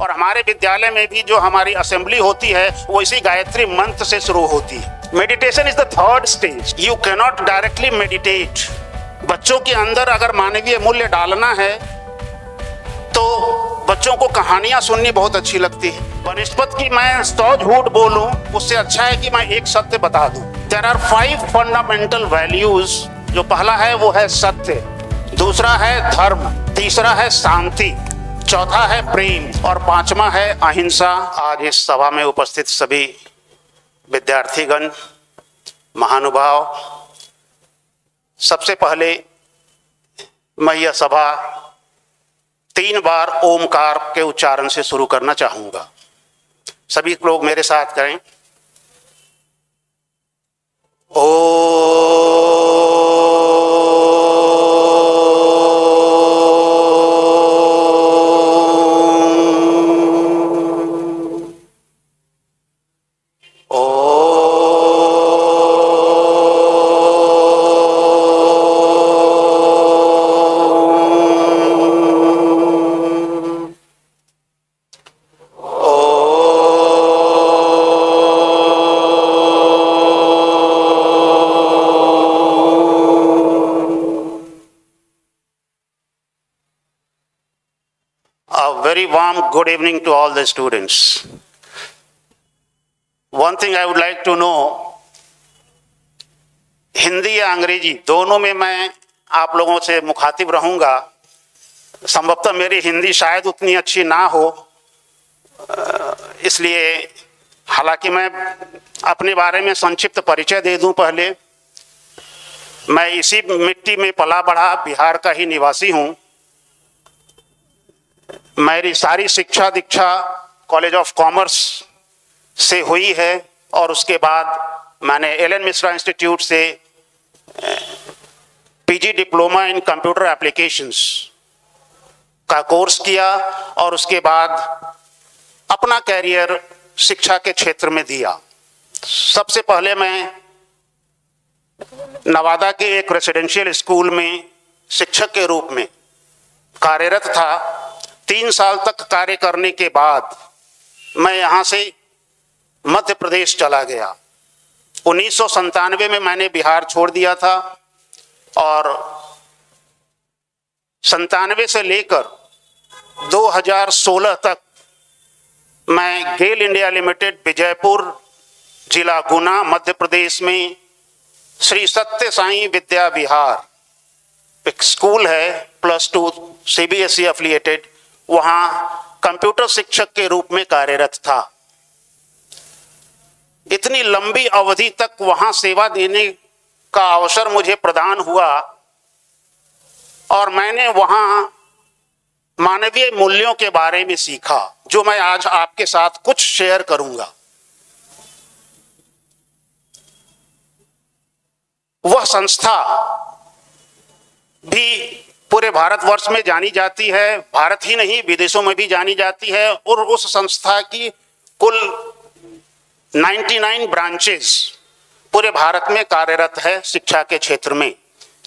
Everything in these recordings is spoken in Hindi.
और हमारे विद्यालय में भी जो हमारी असेंबली होती है वो इसी गायत्री मंत्र से शुरू होती है। Meditation is the third stage. You can not directly meditate. बच्चों के अंदर अगर मानवीय मूल्य डालना है तो बच्चों को कहानियां सुननी बहुत अच्छी लगती है। बनिस्पत की मैं 100 झूठ बोलूं, उससे अच्छा है कि मैं एक सत्य बता दूं। There are 5 fundamental values. जो पहला है वो है सत्य, दूसरा है धर्म, तीसरा है शांति, चौथा है प्रेम और पांचवा है अहिंसा। आज इस सभा में उपस्थित सभी विद्यार्थीगण, महानुभाव, सबसे पहले मैं यह सभा 3 बार ओमकार के उच्चारण से शुरू करना चाहूंगा। सभी लोग मेरे साथ करें। ओ very warm good evening to all the students. One thing I would like to know, Hindi या अंग्रेजी दोनों में मैं आप लोगों से मुखातिब रहूंगा। संभवतः मेरी हिंदी शायद उतनी अच्छी ना हो, इसलिए हालांकि मैं अपने बारे में संक्षिप्त परिचय दे दूं। पहले मैं इसी मिट्टी में पला बढ़ा बिहार का ही निवासी हूं। मेरी सारी शिक्षा दीक्षा कॉलेज ऑफ कॉमर्स से हुई है और उसके बाद मैंने एलन मिश्रा इंस्टीट्यूट से PG diploma in computer applications का कोर्स किया और उसके बाद अपना कैरियर शिक्षा के क्षेत्र में दिया। सबसे पहले मैं नवादा के एक रेसिडेंशियल स्कूल में शिक्षक के रूप में कार्यरत था। 3 साल तक कार्य करने के बाद मैं यहाँ से मध्य प्रदेश चला गया। 1997 में मैंने बिहार छोड़ दिया था और 97 से लेकर 2016 तक मैं गेल इंडिया लिमिटेड विजयपुर जिला गुना मध्य प्रदेश में श्री सत्य साई विद्या विहार एक स्कूल है +2 CBSE एफिलिएटेड, वहां कंप्यूटर शिक्षक के रूप में कार्यरत था। इतनी लंबी अवधि तक वहां सेवा देने का अवसर मुझे प्रदान हुआ और मैंने वहां मानवीय मूल्यों के बारे में सीखा, जो मैं आज आपके साथ कुछ शेयर करूंगा। वह संस्था भी पूरे भारतवर्ष में जानी जाती है, भारत ही नहीं विदेशों में भी जानी जाती है और उस संस्था की कुल 99 ब्रांचेस पूरे भारत में कार्यरत है शिक्षा के क्षेत्र में,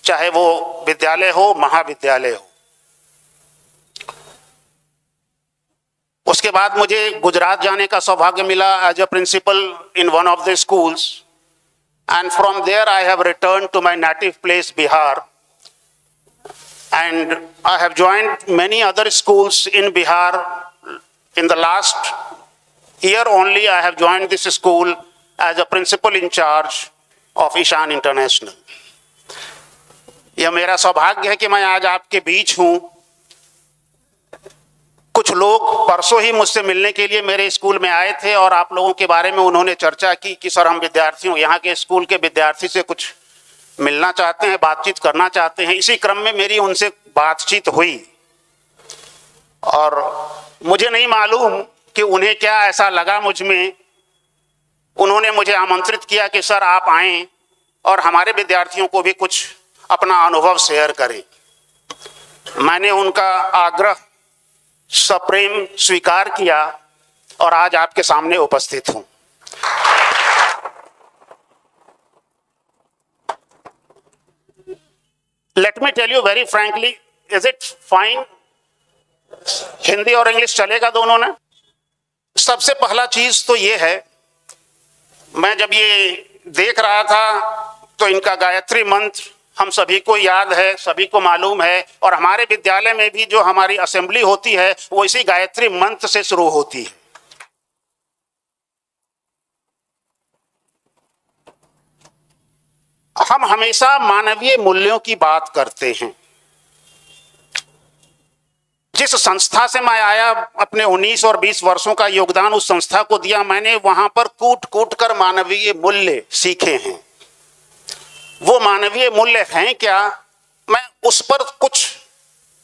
चाहे वो विद्यालय हो, महाविद्यालय हो। उसके बाद मुझे गुजरात जाने का सौभाग्य मिला as a principal in one of the schools and from there I have return to my native place Bihar and I have joined many other schools in Bihar. In the last year only I have joined this school as a principal in charge of Ishan International. यह मेरा सौभाग्य है कि मैं आज आपके बीच हूं। कुछ लोग परसों ही मुझसे मिलने के लिए मेरे स्कूल में आए थे और आप लोगों के बारे में उन्होंने चर्चा की कि सर हम विद्यार्थियों, यहाँ के स्कूल के विद्यार्थी से कुछ मिलना चाहते हैं, बातचीत करना चाहते हैं। इसी क्रम में मेरी उनसे बातचीत हुई और मुझे नहीं मालूम कि उन्हें क्या ऐसा लगा मुझ में। उन्होंने मुझे आमंत्रित किया कि सर आप आएं और हमारे विद्यार्थियों को भी कुछ अपना अनुभव शेयर करें। मैंने उनका आग्रह सप्रेम स्वीकार किया और आज आपके सामने उपस्थित हूं। Let me tell you very frankly, is it fine? Hindi और इंग्लिश चलेगा दोनों ना? सबसे पहला चीज तो ये है, मैं जब ये देख रहा था तो इनका गायत्री मंत्र हम सभी को याद है, सभी को मालूम है, और हमारे विद्यालय में भी जो हमारी असेंबली होती है वो इसी गायत्री मंत्र से शुरू होती है। हम हमेशा मानवीय मूल्यों की बात करते हैं। जिस संस्था से मैं आया, अपने 19 और 20 वर्षों का योगदान उस संस्था को दिया, मैंने वहां पर कूट कूट कर मानवीय मूल्य सीखे हैं। वो मानवीय मूल्य हैं क्या, मैं उस पर कुछ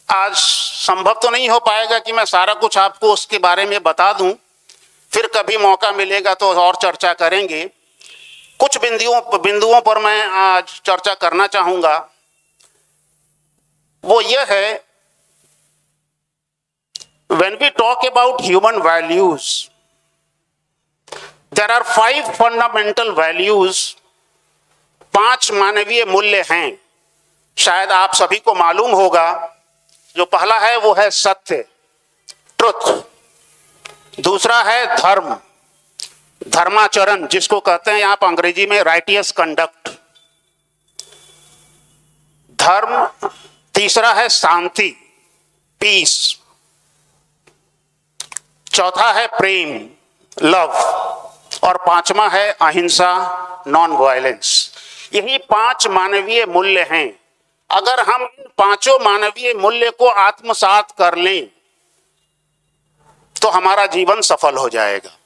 आज संभव तो नहीं हो पाएगा कि मैं सारा कुछ आपको उसके बारे में बता दूं। फिर कभी मौका मिलेगा तो और चर्चा करेंगे। कुछ बिंदुओं पर मैं आज चर्चा करना चाहूंगा। वो यह है, when we talk about human values, there are 5 fundamental values। 5 मानवीय मूल्य हैं, शायद आप सभी को मालूम होगा। जो पहला है वो है सत्य, ट्रुथ। दूसरा है धर्म, धर्माचरण, जिसको कहते हैं आप अंग्रेजी में राइटियस कंडक्ट, धर्म। तीसरा है शांति, पीस। चौथा है प्रेम, लव। और पांचवा है अहिंसा, नॉन वायलेंस। यही 5 मानवीय मूल्य हैं। अगर हम इन 5 मानवीय मूल्य को आत्मसात कर लें तो हमारा जीवन सफल हो जाएगा।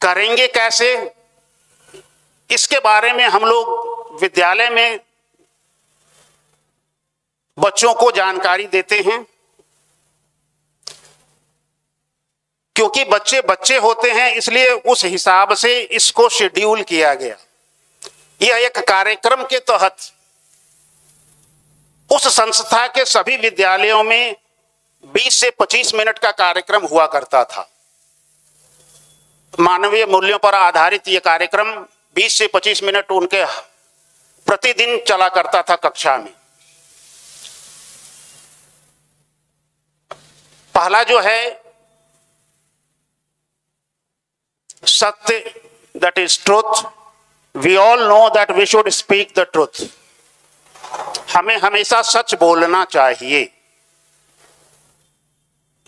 करेंगे कैसे, इसके बारे में हम लोग विद्यालय में बच्चों को जानकारी देते हैं, क्योंकि बच्चे बच्चे होते हैं, इसलिए उस हिसाब से इसको शेड्यूल किया गया। यह एक कार्यक्रम के तहत उस संस्था के सभी विद्यालयों में 20 से 25 मिनट का कार्यक्रम हुआ करता था। मानवीय मूल्यों पर आधारित यह कार्यक्रम 20 से 25 मिनट उनके प्रतिदिन चला करता था कक्षा में। पहला जो है सत्य, that is truth। We all know that we should speak the truth। हमें हमेशा सच बोलना चाहिए,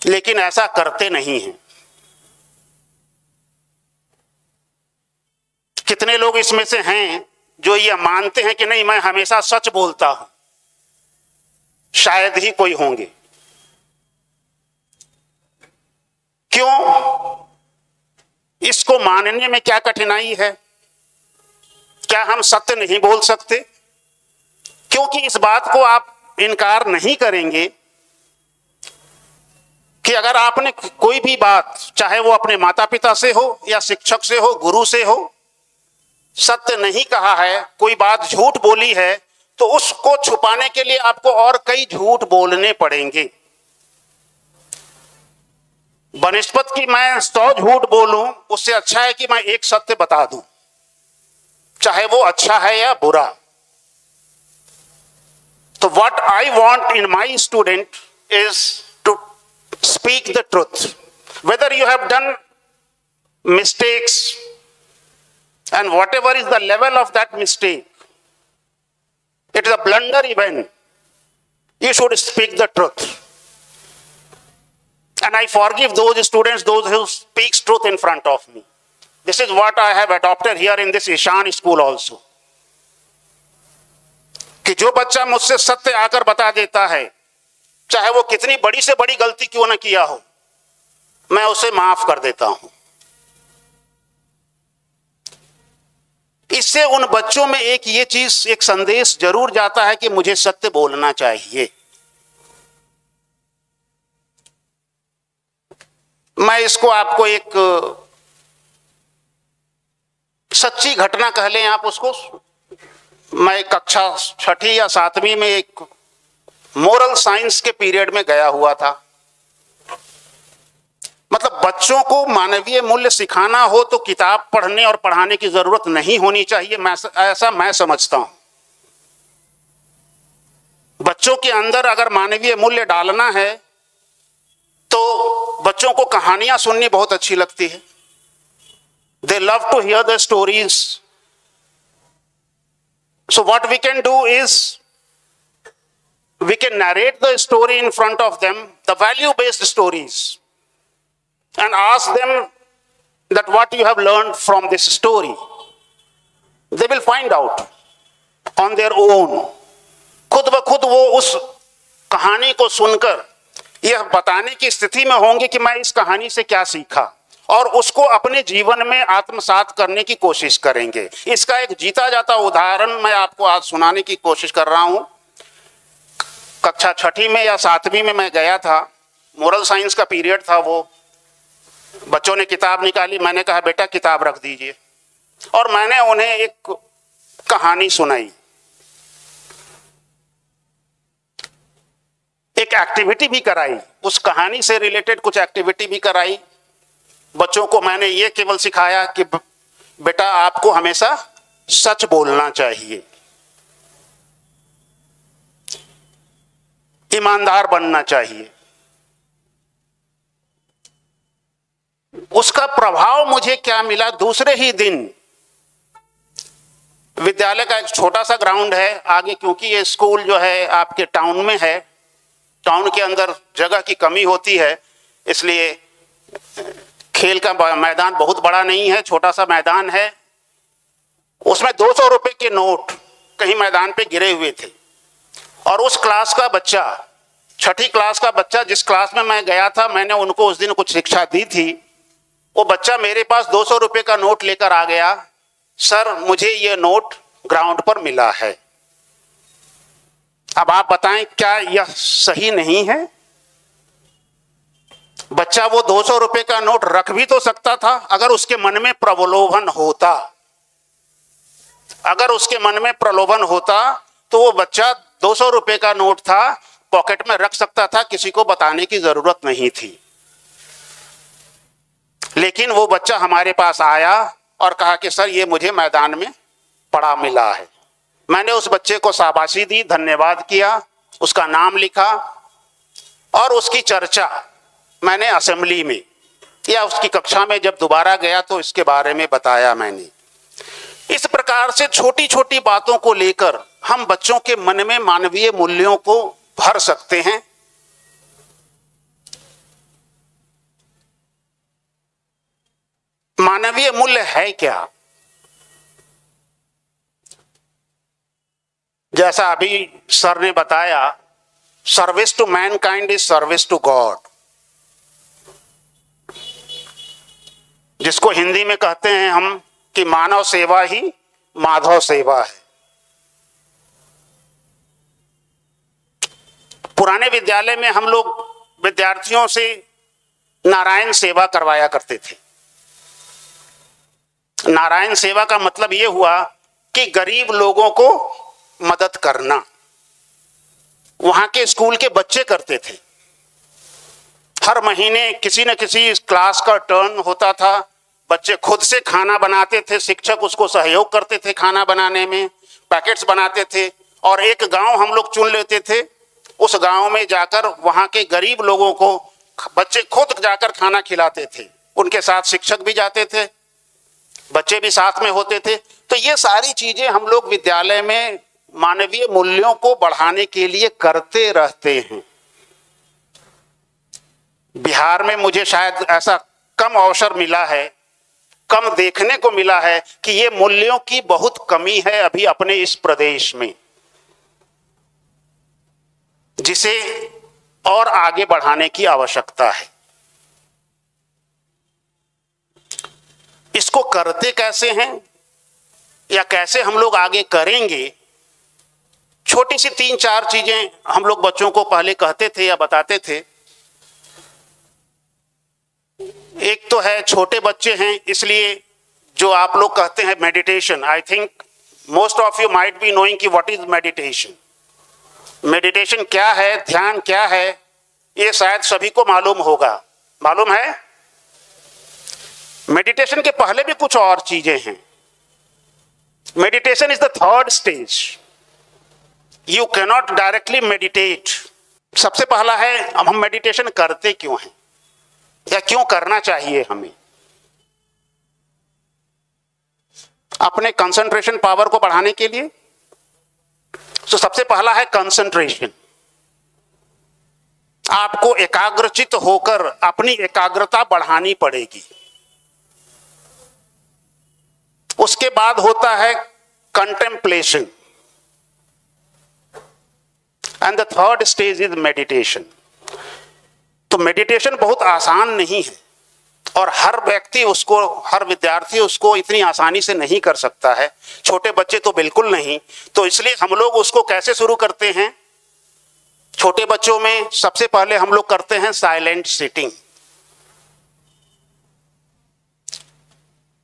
लेकिन ऐसा करते नहीं हैं। कितने लोग इसमें से हैं जो ये मानते हैं कि नहीं, मैं हमेशा सच बोलता हूं? शायद ही कोई होंगे। क्यों? इसको मानने में क्या कठिनाई है? क्या हम सत्य नहीं बोल सकते? क्योंकि इस बात को आप इनकार नहीं करेंगे कि अगर आपने कोई भी बात, चाहे वो अपने माता पिता से हो या शिक्षक से हो, गुरु से हो, सत्य नहीं कहा है, कोई बात झूठ बोली है, तो उसको छुपाने के लिए आपको और कई झूठ बोलने पड़ेंगे। बनिस्बत कि मैं 100 झूठ बोलूं, उससे अच्छा है कि मैं एक सत्य बता दूं, चाहे वो अच्छा है या बुरा। तो what I want in my student is to speak the truth, whether you have done mistakes and whatever is the level of that mistake, it is a blunder even, you should speak the truth. And I forgive those students, those who speaks truth in front of me. This is what I have adopted here in this Ishan school also. कि जो बच्चा मुझसे सत्य आकर बता देता है, चाहे वो कितनी बड़ी से बड़ी गलती क्यों ना किया हो, मैं उसे माफ कर देता हूं। इससे उन बच्चों में एक ये चीज, एक संदेश जरूर जाता है कि मुझे सत्य बोलना चाहिए। मैं इसको आपको एक सच्ची घटना कह लें आप उसको। मैं कक्षा 6ठी या 7वीं में एक मोरल साइंस के पीरियड में गया हुआ था। मतलब बच्चों को मानवीय मूल्य सिखाना हो तो किताब पढ़ने और पढ़ाने की जरूरत नहीं होनी चाहिए, ऐसा मैं समझता हूं। बच्चों के अंदर अगर मानवीय मूल्य डालना है तो बच्चों को कहानियां सुननी बहुत अच्छी लगती है। They love to hear the stories. So what we can do is we can narrate the story in front of them, the value based stories, and ask them that what you have learned from this story. They will find out on their own. खुद ब खुद वो उस कहानी को सुनकर यह बताने की स्थिति में होंगे कि मैं इस कहानी से क्या सीखा, और उसको अपने जीवन में आत्मसात करने की कोशिश करेंगे। इसका एक जीता जाता उदाहरण मैं आपको आज सुनाने की कोशिश कर रहा हूं। कक्षा 6वीं में या 7वीं में मैं गया था, मोरल साइंस का पीरियड था वो। बच्चों ने किताब निकाली, मैंने कहा बेटा किताब रख दीजिए, और मैंने उन्हें एक कहानी सुनाई, एक एक्टिविटी भी कराई, उस कहानी से रिलेटेड कुछ एक्टिविटी भी कराई। बच्चों को मैंने ये केवल सिखाया कि बेटा आपको हमेशा सच बोलना चाहिए, ईमानदार बनना चाहिए। उसका प्रभाव मुझे क्या मिला, दूसरे ही दिन विद्यालय का एक छोटा सा ग्राउंड है आगे, क्योंकि ये स्कूल जो है आपके टाउन में है, टाउन के अंदर जगह की कमी होती है, इसलिए खेल का मैदान बहुत बड़ा नहीं है, छोटा सा मैदान है। उसमें 200 रुपए के नोट कहीं मैदान पे गिरे हुए थे, और उस क्लास का बच्चा, 6ठी क्लास का बच्चा, जिस क्लास में मैं गया था, मैंने उनको उस दिन कुछ शिक्षा दी थी, वो बच्चा मेरे पास 200 रुपए का नोट लेकर आ गया। सर मुझे ये नोट ग्राउंड पर मिला है। अब आप बताएं क्या यह सही नहीं है? बच्चा वो 200 रुपए का नोट रख भी तो सकता था, अगर उसके मन में प्रलोभन होता। अगर उसके मन में प्रलोभन होता तो वो बच्चा 200 रुपए का नोट था, पॉकेट में रख सकता था, किसी को बताने की जरूरत नहीं थी। लेकिन वो बच्चा हमारे पास आया और कहा कि सर ये मुझे मैदान में पड़ा मिला है। मैंने उस बच्चे को शाबाशी दी, धन्यवाद किया, उसका नाम लिखा, और उसकी चर्चा मैंने असेंबली में या उसकी कक्षा में जब दोबारा गया तो इसके बारे में बताया मैंने। इस प्रकार से छोटी छोटी बातों को लेकर हम बच्चों के मन में मानवीय मूल्यों को भर सकते हैं। मानवीय मूल्य है क्या? जैसा अभी सर ने बताया, service to mankind is service to God, जिसको हिंदी में कहते हैं हम कि मानव सेवा ही माधव सेवा है। पुराने विद्यालय में हम लोग विद्यार्थियों से नारायण सेवा करवाया करते थे। नारायण सेवा का मतलब यह हुआ कि गरीब लोगों को मदद करना। वहां के स्कूल के बच्चे करते थे। हर महीने किसी न किसी क्लास का टर्न होता था, बच्चे खुद से खाना बनाते थे, शिक्षक उसको सहयोग करते थे खाना बनाने में, पैकेट्स बनाते थे, और एक गांव हम लोग चुन लेते थे। उस गांव में जाकर वहां के गरीब लोगों को बच्चे खुद जाकर खाना खिलाते थे। उनके साथ शिक्षक भी जाते थे, बच्चे भी साथ में होते थे। तो ये सारी चीजें हम लोग विद्यालय में मानवीय मूल्यों को बढ़ाने के लिए करते रहते हैं। बिहार में मुझे शायद ऐसा कम अवसर मिला है, कम देखने को मिला है कि ये मूल्यों की बहुत कमी है अभी अपने इस प्रदेश में, जिसे और आगे बढ़ाने की आवश्यकता है। इसको करते कैसे हैं या कैसे हम लोग आगे करेंगे? छोटी सी 3-4 चीजें हम लोग बच्चों को पहले कहते थे या बताते थे। एक तो है, छोटे बच्चे हैं इसलिए जो आप लोग कहते हैं meditation. I think most of you might be knowing कि व्हाट इज मेडिटेशन। मेडिटेशन क्या है, ध्यान क्या है, ये शायद सभी को मालूम होगा। मालूम है? मेडिटेशन के पहले भी कुछ और चीजें हैं। Meditation is the third stage. You cannot directly meditate. सबसे पहला है, अब हम मेडिटेशन करते क्यों हैं? या क्यों करना चाहिए हमें? अपने कंसंट्रेशन पावर को बढ़ाने के लिए। तो सबसे पहला है कंसंट्रेशन। आपको एकाग्रचित होकर अपनी एकाग्रता बढ़ानी पड़ेगी। उसके बाद होता है contemplation, and the third stage is meditation. तो मेडिटेशन बहुत आसान नहीं है और हर व्यक्ति उसको, हर विद्यार्थी उसको इतनी आसानी से नहीं कर सकता है, छोटे बच्चे तो बिल्कुल नहीं। तो इसलिए हम लोग उसको कैसे शुरू करते हैं? छोटे बच्चों में सबसे पहले हम लोग करते हैं साइलेंट सिटिंग,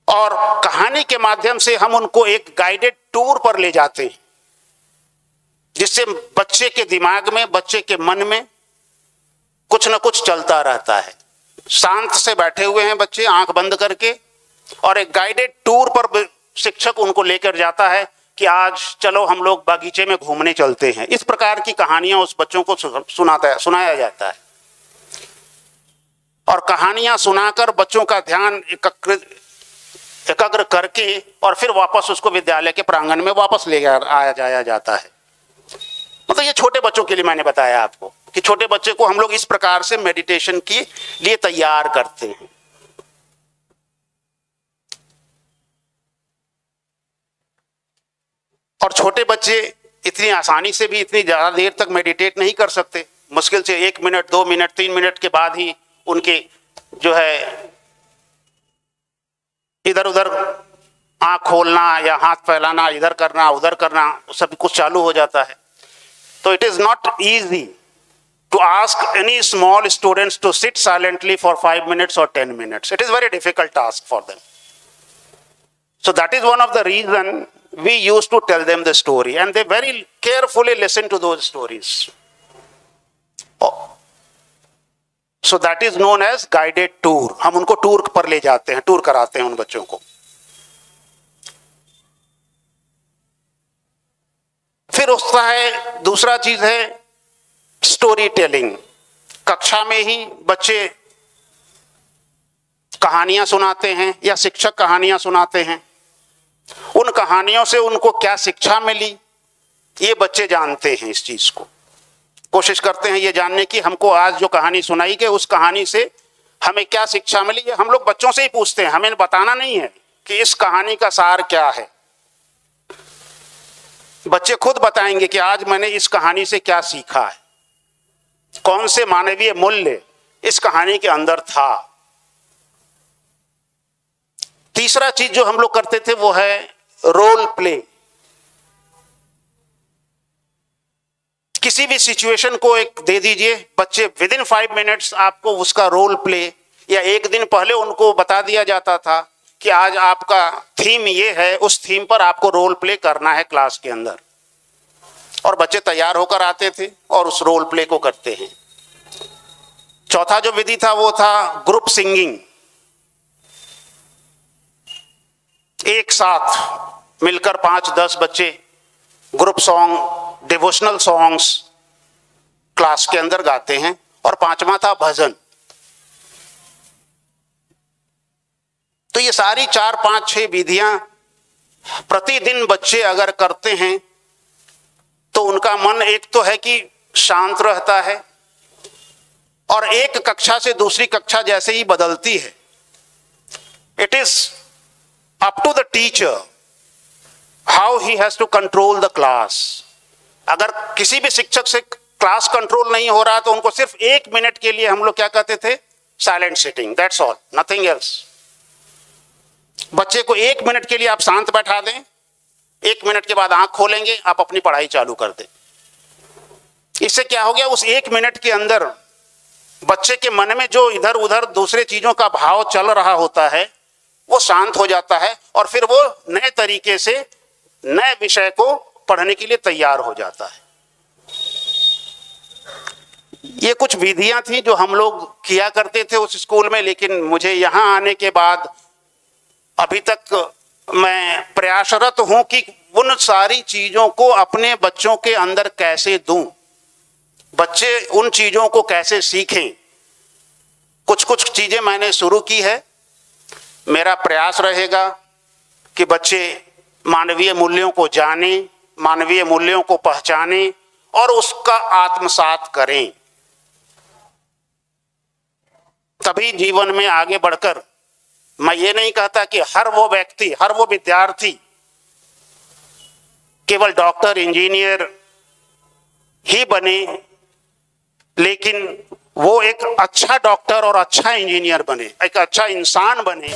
और कहानी के माध्यम से हम उनको एक गाइडेड टूर पर ले जाते हैं, जिससे बच्चे के दिमाग में, बच्चे के मन में कुछ ना कुछ चलता रहता है। शांत से बैठे हुए हैं बच्चे आंख बंद करके, और एक गाइडेड टूर पर शिक्षक उनको लेकर जाता है कि आज चलो हम लोग बागीचे में घूमने चलते हैं। इस प्रकार की कहानियां उस बच्चों को सुनाया जाता है, और कहानियां सुनाकर बच्चों का ध्यान एकाग्र करके और फिर वापस उसको विद्यालय के प्रांगण में वापस ले आया जाया जाता है। मतलब ये छोटे बच्चों के लिए मैंने बताया आपको कि छोटे बच्चे को हम लोग इस प्रकार से मेडिटेशन के लिए तैयार करते हैं। और छोटे बच्चे इतनी आसानी से भी इतनी ज्यादा देर तक मेडिटेट नहीं कर सकते। मुश्किल से 1 मिनट, 2 मिनट, 3 मिनट के बाद ही उनके जो है इधर उधर आंख खोलना या हाथ फैलाना, इधर करना उधर करना, सब कुछ चालू हो जाता है। तो it is not easy to ask any small students to sit silently for 5 minutes or 10 minutes. It is very difficult task for them. So that is one of the reason we used to tell them the story, and they very carefully listen to those stories. So that is known as guided tour. हम उनको टूर पर ले जाते हैं, टूर कराते हैं उन बच्चों को। फिर उसका है दूसरा चीज है स्टोरी टेलिंग। कक्षा में ही बच्चे कहानियां सुनाते हैं या शिक्षक कहानियां सुनाते हैं। उन कहानियों से उनको क्या शिक्षा मिली ये बच्चे जानते हैं। इस चीज को कोशिश करते हैं ये जानने की हमको आज जो कहानी सुनाई गई उस कहानी से हमें क्या शिक्षा मिली। ये हम लोग बच्चों से ही पूछते हैं, हमें बताना नहीं है कि इस कहानी का सार क्या है। बच्चे खुद बताएंगे कि आज मैंने इस कहानी से क्या सीखा है, कौन से मानवीय मूल्य इस कहानी के अंदर था। तीसरा चीज जो हम लोग करते थे वो है रोल प्ले। किसी भी सिचुएशन को एक दे दीजिए, बच्चे विदिन 5 minutes आपको उसका रोल प्ले, या एक दिन पहले उनको बता दिया जाता था कि आज आपका थीम ये है, उस थीम पर आपको रोल प्ले करना है क्लास के अंदर, और बच्चे तैयार होकर आते थे और उस रोल प्ले को करते हैं। चौथा जो विधि था वो था ग्रुप सिंगिंग। एक साथ मिलकर 5-10 बच्चे group song, devotional songs class के अंदर गाते हैं। और 5वां था भजन। तो ये सारी 4, 5, 6 विधियां प्रतिदिन बच्चे अगर करते हैं तो उनका मन एक तो है कि शांत रहता है, और एक कक्षा से दूसरी कक्षा जैसे ही बदलती है, it is up to the teacher how he has to control the class. अगर किसी भी शिक्षक से क्लास कंट्रोल नहीं हो रहा तो उनको सिर्फ 1 मिनट के लिए हम लोग क्या कहते थे, silent sitting, that's all, nothing else. बच्चे को 1 मिनट के लिए आप शांत बैठा दें, 1 मिनट के बाद आंख खोलेंगे, आप अपनी पढ़ाई चालू कर दें। इससे क्या हो गया, उस 1 मिनट के अंदर बच्चे के मन में जो इधर उधर दूसरे चीजों का भाव चल रहा होता है वो शांत हो जाता है, और फिर वो नए तरीके से नए विषय को पढ़ने के लिए तैयार हो जाता है। ये कुछ विधियां थी जो हम लोग किया करते थे उस स्कूल में, लेकिन मुझे यहां आने के बाद अभी तक मैं प्रयासरत हूं कि उन सारी चीजों को अपने बच्चों के अंदर कैसे दूं, बच्चे उन चीजों को कैसे सीखें। कुछ कुछ चीजें मैंने शुरू की है। मेरा प्रयास रहेगा कि बच्चे मानवीय मूल्यों को जाने, मानवीय मूल्यों को पहचाने और उसका आत्मसात करें। तभी जीवन में आगे बढ़कर, मैं ये नहीं कहता कि हर वो व्यक्ति, हर वो विद्यार्थी केवल डॉक्टर इंजीनियर ही बने, लेकिन वो एक अच्छा डॉक्टर और अच्छा इंजीनियर बने, एक अच्छा इंसान बने।